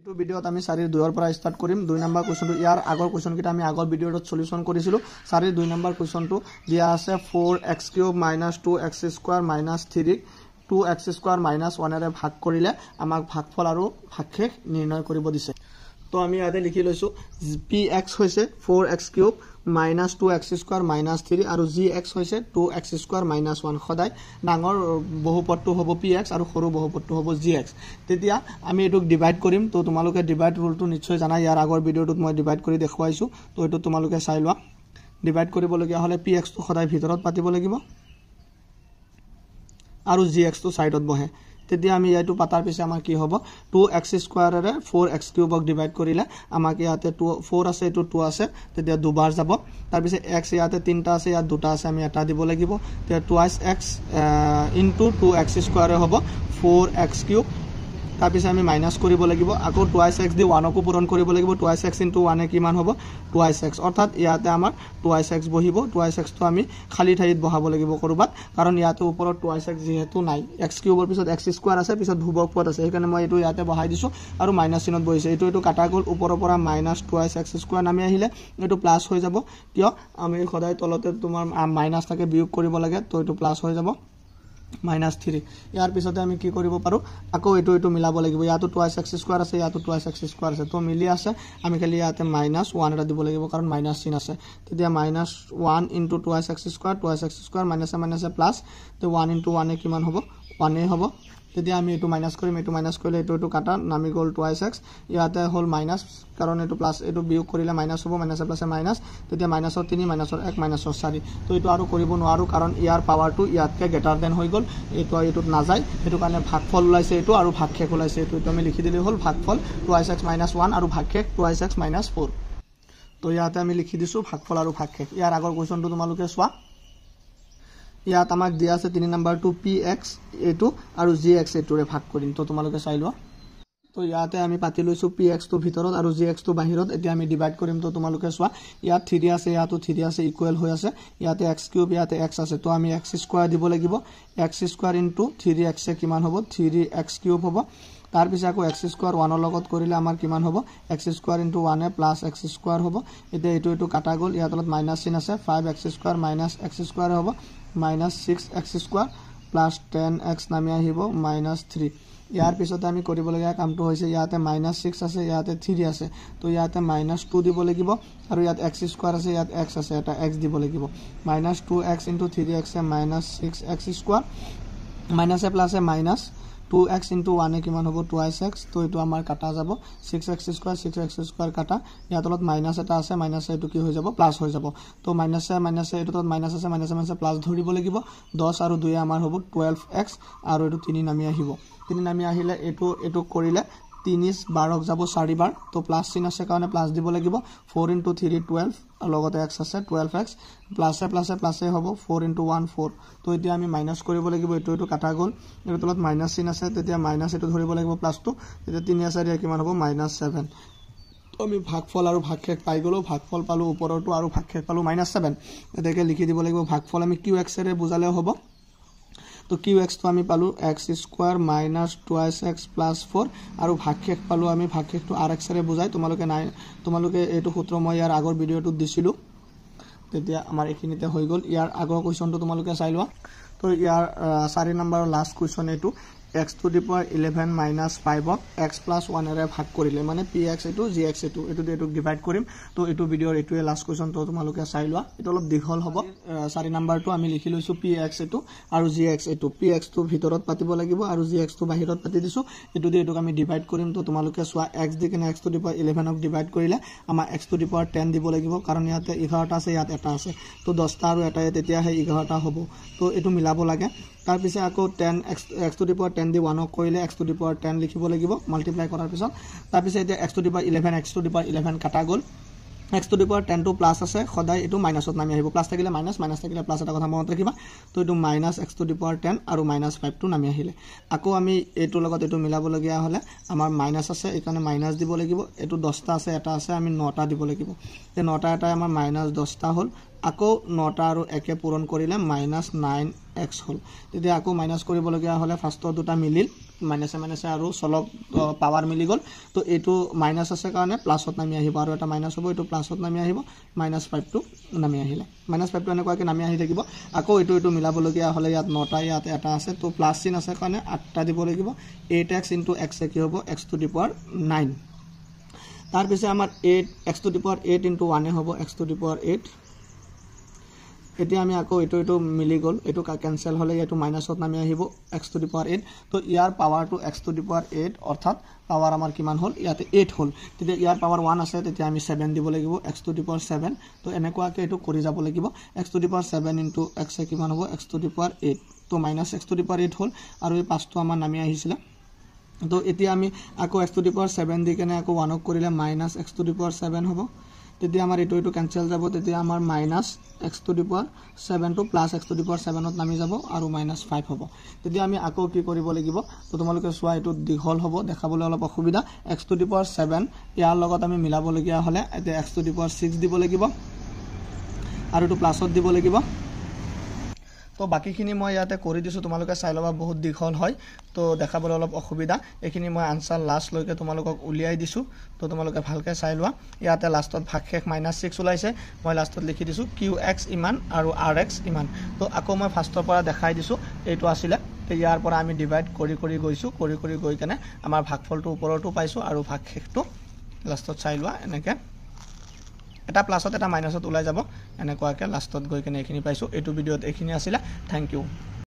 এইটো ভিডিঅ'ত আমি 4-2 পৰা ষ্টাৰ্ট কৰিম 2 নম্বৰ কোৱেশ্চনটো ইয়াৰ আগৰ কোৱেশ্চন কিটা আমি আগৰ ভিডিঅ'ত সলিউশন কৰিছিলো 4-2 নম্বৰ কোৱেশ্চনটো দিয়া আছে 4x³ - 2x² - 3 2x² - 1 এৰে ভাগ কৰিলে আমাক ভাগফল আৰু ভাগশেষ নিৰ্ণয় কৰিব দিছে তো আমি ইয়াতে লিখি লৈছো px হৈছে 4x³ - 2x² - 3 আৰু gx হৈছে 2x² - 1 সদায় ডাঙৰ বহুপদটো হ'ব px আৰু সৰু বহুপদটো হ'ব gx তেতিয়া আমি এটোক ডিভাইড কৰিম তো তোমালোকে ডিভাইড ৰুলটো নিশ্চয় জানা ইয়াৰ আগৰ ভিডিঅ'টোত মই ডিভাইড কৰি দেখুৱাইছো তো এটো তোমালোকে চাই লোৱা ডিভাইড কৰিব লগিয়া হলে px টো সদায় ভিতৰত পাতিব লাগিব আৰু gx টো সাইডত বহে তেতিয়া আমি ইয়াটো পাতাৰ পিছে আমাৰ কি হ'ব 2x² ৰে 4x³ ক ডিভাইড কৰিলে আমাক ইয়াতে 4 আছে এটো 2 আছে তেতিয়া দুবাৰ যাব তাৰ পিছে x ইয়াতে তিনটা আছে ইয়াত দুটা আছে আমি এটা দিব লাগিব তেতিয়া twice x * 2x² হ'ব 4x³ তাৰ পিছে আমি মাইনাস কৰিব লাগিব আকৌ twice x দি 1 কো পূৰণ কৰিব লাগিব twice x * 1 এ কিমান হ'ব twice x অৰ্থাৎ ইয়াতে আমাৰ twice x বহিব twice x তো আমি খালি ঠাইত বহাব লাগিব কৰবাত কাৰণ ইয়াতে ওপৰত twice x যেহেতু নাই x³ ৰ পিছত x² আছে পিছত ধ্ৰুবক পদ আছে সেইকাৰণে মই এটো ইয়াতে বহাই দিছো আৰু মাইনাস চিহ্নত বহিছে এটো কাটা গল ওপৰৰ পৰা -twice x² নামি আহিলে এটো প্লাস হৈ যাব কিয় আমি সদায় তলতে তোমাৰ মাইনাস থাকে বিয়োগ কৰিব লাগে তো এটো প্লাস হৈ যাব -3 ইয়াৰ পিছতে আমি কি কৰিব পাৰো আকৌ এটো মিলাব লাগিব ইয়াতো twice x² আছে ইয়াতো twice x² আছে তো মিলি আছে আমি খালি ইয়াতে -1 এটা দিব লাগিব কাৰণ মাইনাস চিন আছে তেতিয়া -1 * twice x² মাইনাস প্লাস তো 1 * 1 এ কিমান হ'ব 1 এ হ'ব তেতিয়া আমি এটো মাইনাস কৰিম এটো মাইনাস কৰিলে এটো কাটা নামি গল twice x ইয়াতে হল মাইনাস কাৰণ এটো প্লাস এটো বিয়োগ কৰিলে মাইনাস হ'ব মাইনাস প্লাসে মাইনাস তেতিয়া -3 -1 -4 তো এটো আৰু কৰিব নোৱাৰো কাৰণ ইয়াৰ পাৱাৰটো ইয়াতকে গ্ৰেটাৰ দেন হৈ গল এটোত নাযায় এটো কাৰণে ভাগফল ওলাইছে এটো আৰু ভাগশেষ ওলাইছে এটো আমি লিখি দিলে হল ভাগফল twice x - 1 আৰু ভাগশেষ twice x - 4 তো ইয়াতে আমি লিখি দিছো ভাগফল আৰু ভাগশেষ ইয়াৰ আগৰ কোৱেশ্চনটো তোমালোকে চোৱা ইয়াত আমাক দিয়া আছে 3 নম্বৰটো px এটো আৰু gx এটোৰে ভাগ কৰিম তো তোমালোকে চাই লোৱা তো ইয়াতে আমি পাতি লৈছো px টো ভিতৰত আৰু gx টো বাহিৰত এতিয়া আমি ডিভাইড কৰিম তো তোমালোকে চোৱা ইয়াত 3 আছে ইয়াতো 3 আছে ইকুৱেল হৈ আছে ইয়াতে x³ ইয়াতে x আছে তো আমি x² দিব লাগিব x² * 3x এ কিমান হ'ব 3x³ হ'ব তাৰ পিছে আকৌ x² 1 ৰ লগত কৰিলে আমাৰ কিমান হ'ব x² * 1 এ প্লাস x² হ'ব এতিয়া এটো কাটা গল ইয়াত তলত মাইনাস চিন আছে 5x² - x² হ'ব -6x² plus 10x নামি আহিব -3 ইয়াৰ পিছতে আমি কৰিব লগা কামটো হৈছে ইয়াতে -6 আছে ইয়াতে 3 আছে তো ইয়াতে -2 দিব লাগিব আৰু ইয়াত x² আছে ইয়াত x আছে এটা x দিব লাগিব -2x * 3x এ -6x² মাইনাস এ প্লাস এ মাইনাস 2x * 1 এ কিমান হ'ব twice x তো এটো আমাৰ কাটা যাব 6x² কাটা ইয়াত তলত মাইনাস এটা আছে মাইনাস এটো কি হৈ যাব প্লাস হৈ যাব তো মাইনাসে এটো তলত মাইনাস আছে মাইনাসে প্লাস ধৰিব লাগিব 10 আৰু 2 আমাৰ হ'ব 12x আৰু এটো 3 নামি আহিব 3 নামি আহিলে এটো কৰিলে 3 12 যাব 4 বাৰ তো প্লাস চিন আছে কাৰণে প্লাস দিব লাগিব 4 * 3 12 আৰু লগতে x আছে 12x প্লাসে হ'ব 4 * 1 4 তো এতিয়া আমি মাইনাস কৰিব লাগিব এটো কাটা গল এটো তলত মাইনাস চিন আছে তেতিয়া মাইনাস এটো ধৰিব লাগিব প্লাসটো তেতিয়া 3 আছে আৰু কিমান হ'ব -7 তো আমি ভাগফল আৰু ভাগশেষ পাই গলো ভাগফল পালো ওপৰটো আৰু ভাগশেষ পালো -7 এটাকে লিখি দিব লাগিব ভাগফল আমি qx এৰে বুজালে হ'ব তো qx তো আমি পালো x² - twice x + 4 আৰু ভাগশেষ পালো আমি ভাগশেষটো rx এৰে বুজাই তোমালোকে এটো সূত্ৰ মই ইয়াৰ আগৰ ভিডিঅ'টোত দিছিলো তেতিয়া আমাৰ এখিনিতে হৈ গল ইয়াৰ আগৰ কোৱেশ্চনটো তোমালোকে চাই লোৱা তো ইয়াৰ 4 নম্বৰৰ লাষ্ট কোৱেশ্চন এটো x to the power 11 minus 5 of x plus 1 এৰে ভাগ কৰিলে মানে px এটো gx এটো ডিভাইড কৰিম তো এটো ভিডিঅৰ এটোৱে লাষ্ট কোৱেশ্চন তো তোমালোকে চাই লোৱা এটো অলপ দীঘল হ'ব 4 নম্বৰটো আমি লিখি লৈছো px এটো আৰু gx এটো px টো ভিতৰত পাতিব লাগিব আৰু gx টো বাহিৰত পাতি দিছো এটোক আমি ডিভাইড কৰিম তো তোমালোকে চোৱা x দি কিনে x to the power 11 ক ডিভাইড কৰিলে আমাৰ x to the power 10 দিব লাগিব কাৰণ ইয়াতে 11টা আছে ইয়াত এটা আছে তো 10টা আৰু এটায়ে তেতিয়া হে 11টা হ'ব তো এটো মিলাব লাগে তাৰ পিছে আকৌ 10 x to the power 10 দি 1 ক কৰিলে x to the power 10 লিখিব লাগিব মাল্টিপ্লাই কৰাৰ পিছত তাৰ পিছে এতিয়া x to the power 11 কাটা গল x to the power 10 to plus আছে সদায় এটো মাইনাসত নামি আহিব প্লাস থাকিলে মাইনাস থাকিলে প্লাস এটা কথা মনত ৰাখিবা তো এটো -x to the power 10 আৰু -5 টো নামি আহিলে আকৌ আমি এটো লগত এটো মিলাব লগিয়া হলে আমাৰ মাইনাস আছে এখানে মাইনাস দিব লাগিব এটো 10টা আছে এটা আছে আমি 9টা দিব লাগিব তে 9টা এটা আমাৰ -10টা হল আকৌ 9টা আৰু 1 পূৰণ কৰিলে -9x হ'ল তেতিয়া আকৌ মাইনাস কৰিবলগীয়া হলে ফাৰ্ষ্টৰ দুটা মিলিল মাইনাসে মাইনাসে আৰু চলক পাৱাৰ মিলি গল তো এইটো মাইনাস আছে কাৰণে প্লাসত নামি আহিব আৰু এটা মাইনাস হ'ব এইটো প্লাসত নামি আহিব -5 টো নামি আহিলে -5 টো এনেকুৱাকৈ নামি আহি থাকিব আকৌ এইটো মিলাবলগীয়া হলে ইয়াত 9টা ইয়াত এটা আছে তো প্লাস চিন আছে কাৰণে 8টা দিব লাগিব 8x * x কি হ'ব x⁹ तार पिछे आमार 8 x⁸ * 1 হবো x⁸ এতিয়া আমি আকৌ এটো মিলি গল এটো ক্যান্সেল হলে এটো মাইনাসত নামি আহিব x⁸ তো ইয়াৰ পাৱাৰটো x⁸ অৰ্থাৎ পাৱাৰ আমাৰ কিমান হল ইয়াতে 8 হল তেতিয়া ইয়াৰ পাৱাৰ 1 আছে তেতিয়া আমি 7 দিব লাগিব x⁸ তো এনেকুৱাকে এটো কৰি যাব লাগিব x⁸ * x কিমান হ'ব x⁸ তো মাইনাস x⁸ হল আৰু এই 5 টো আমাৰ নামি আহিছিল তো এতিয়া আমি আকৌ x⁸ দি কেনে আকৌ 1 কৰিলে -x⁸ হ'ব তেতিয়া আমাৰ এটো ক্যান্সেল যাব তেতিয়া আমাৰ -x⁸ to +x⁸ ত নামি যাব আৰু -5 হ'ব তেতিয়া আমি আকৌ কি কৰিব লাগিব তো তোমালোকে সোৱা এটো দীঘল হ'ব দেখাবলৈ অলপ অসুবিধা x⁸ ইয়াৰ লগত আমি মিলাব লগিয়া হলে এতে x⁶ দিব লাগিব আৰু এটো প্লাসত দিব লাগিব তো বাকিখিনি মই ইয়াতে কৰি দিছো তোমালোকে চাই লবা বহুত দীঘল হয় তো দেখাবলৈ অলপ অসুবিধা এখিনি মই আনসার লাস্ট লৈকে তোমালোকক উলিয়াই দিছো তো তোমালোকে ভালকে চাই লোৱা ইয়াতে লাষ্টত ভাগশেষ -6 ওলাইছে মই লাষ্টত লিখি দিছো qx ইমান আৰু rx ইমান তো আকৌ মই ফাৰ্ষ্টৰ পৰা দেখাই দিছো এইটো আছিল তো ইয়াৰ পৰা আমি ডিভাইড কৰি গৈছো কৰি গৈ কেনে আমাৰ ভাগফলটো ওপৰটো পাইছো আৰু ভাগশেষটো লাষ্টত চাই লোৱা এনেকে এটা প্লাসত এটা মাইনাসত ওলাই যাব এনেকুৱাকে লাষ্টত গৈ কেনে এখিনি পাইছো এটো ভিডিওত এখিনি আছিল থ্যাংক ইউ